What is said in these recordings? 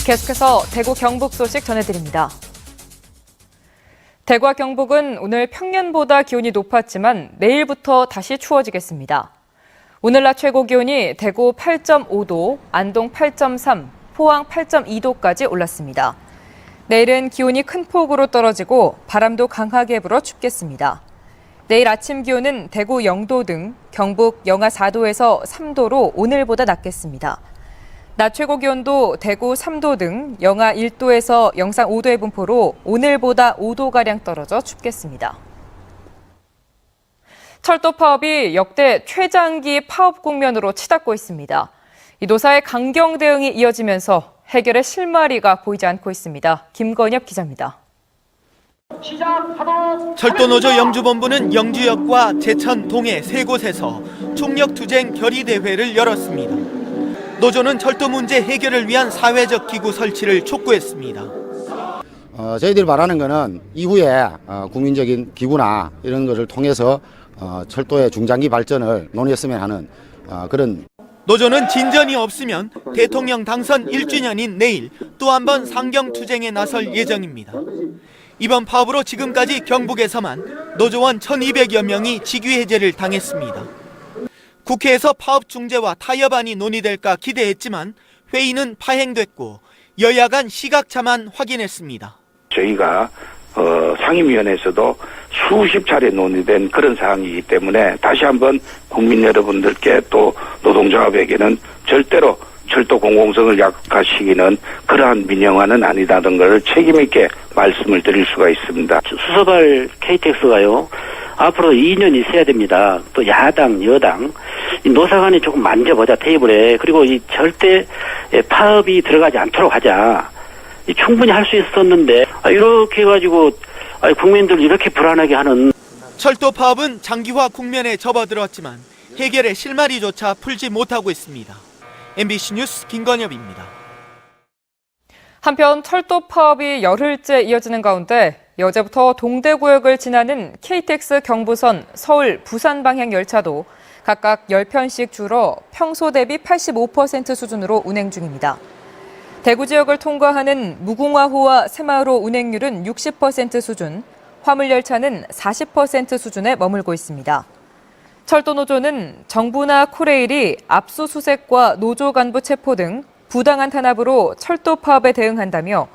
계속해서 대구 경북 소식 전해드립니다. 대구와 경북은 오늘 평년보다 기온이 높았지만 내일부터 다시 추워지겠습니다. 오늘 낮 최고 기온이 대구 8.5도, 안동 8.3, 포항 8.2도까지 올랐습니다. 내일은 기온이 큰 폭으로 떨어지고 바람도 강하게 불어 춥겠습니다. 내일 아침 기온은 대구 0도 등 경북 영하 4도에서 3도로 오늘보다 낮겠습니다. 낮 최고 기온도 대구 3도 등 영하 1도에서 영상 5도의 분포로 오늘보다 5도가량 떨어져 춥겠습니다. 철도 파업이 역대 최장기 파업 국면으로 치닫고 있습니다. 이 노사의 강경 대응이 이어지면서 해결의 실마리가 보이지 않고 있습니다. 김건엽 기자입니다. 철도노조 영주본부는 영주역과 제천, 동해 세 곳에서 총력투쟁 결의대회를 열었습니다. 노조는 철도 문제 해결을 위한 사회적 기구 설치를 촉구했습니다. 저희들이 바라는 것은 이후에 국민적인 기구나 이런 것을 통해서 철도의 중장기 발전을 논의했으면 하는 그런. 노조는 진전이 없으면 대통령 당선 1주년인 내일 또 한 번 상경투쟁에 나설 예정입니다. 이번 파업으로 지금까지 경북에서만 노조원 1,200여 명이 직위해제를 당했습니다. 국회에서 파업 중재와 타협안이 논의될까 기대했지만 회의는 파행됐고 여야 간 시각차만 확인했습니다. 저희가 상임위원회에서도 수십 차례 논의된 그런 사항이기 때문에 다시 한번 국민 여러분들께 또 노동조합에게는 절대로 철도 공공성을 약화시키는 그러한 민영화는 아니다는 걸 책임 있게 말씀을 드릴 수가 있습니다. 수서발 KTX가요. 앞으로 2년이 있어야 됩니다. 또 야당, 여당, 노사 간에 조금 만져보자 테이블에. 그리고 이 절대 파업이 들어가지 않도록 하자. 충분히 할 수 있었는데 이렇게 해가지고 국민들 이렇게 불안하게 하는. 철도 파업은 장기화 국면에 접어들었지만 해결의 실마리조차 풀지 못하고 있습니다. MBC 뉴스 김건엽입니다. 한편 철도 파업이 열흘째 이어지는 가운데 어제부터 동대구역을 지나는 KTX 경부선 서울, 부산 방향 열차도 각각 10편씩 줄어 평소 대비 85% 수준으로 운행 중입니다. 대구 지역을 통과하는 무궁화호와 새마을호 운행률은 60% 수준, 화물열차는 40% 수준에 머물고 있습니다. 철도노조는 정부나 코레일이 압수수색과 노조 간부 체포 등 부당한 탄압으로 철도 파업에 대응한다며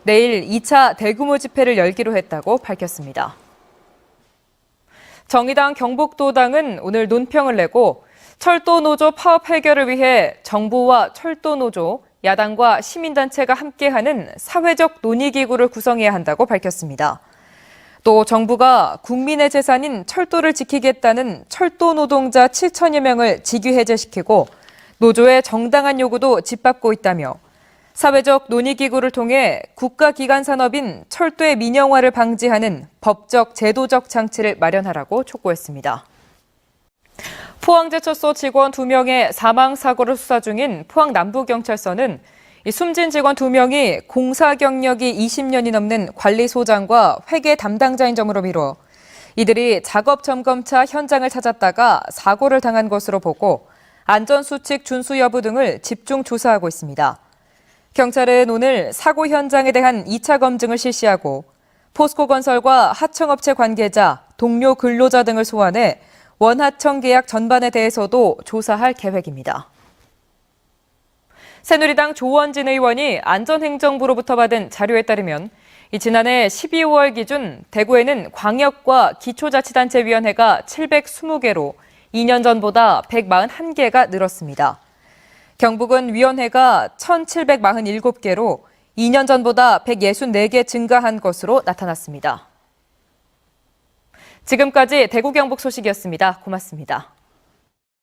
내일 2차 대규모 집회를 열기로 했다고 밝혔습니다. 정의당 경북도당은 오늘 논평을 내고 철도노조 파업 해결을 위해 정부와 철도노조, 야당과 시민단체가 함께하는 사회적 논의기구를 구성해야 한다고 밝혔습니다. 또 정부가 국민의 재산인 철도를 지키겠다는 철도 노동자 7천여 명을 직위해제시키고 노조의 정당한 요구도 짓밟고 있다며 사회적 논의기구를 통해 국가기관 산업인 철도의 민영화를 방지하는 법적, 제도적 장치를 마련하라고 촉구했습니다. 포항제철소 직원 2명의 사망사고를 수사 중인 포항 남부경찰서는 숨진 직원 2명이 공사 경력이 20년이 넘는 관리소장과 회계 담당자인 점으로 미뤄 이들이 작업 점검차 현장을 찾았다가 사고를 당한 것으로 보고 안전수칙 준수 여부 등을 집중 조사하고 있습니다. 경찰은 오늘 사고 현장에 대한 2차 검증을 실시하고 포스코건설과 하청업체 관계자, 동료 근로자 등을 소환해 원하청 계약 전반에 대해서도 조사할 계획입니다. 새누리당 조원진 의원이 안전행정부로부터 받은 자료에 따르면 지난해 12월 기준 대구에는 광역과 기초자치단체위원회가 720개로 2년 전보다 141개가 늘었습니다. 경북은 위원회가 1,747개로 2년 전보다 164개 증가한 것으로 나타났습니다. 지금까지 대구 경북 소식이었습니다. 고맙습니다.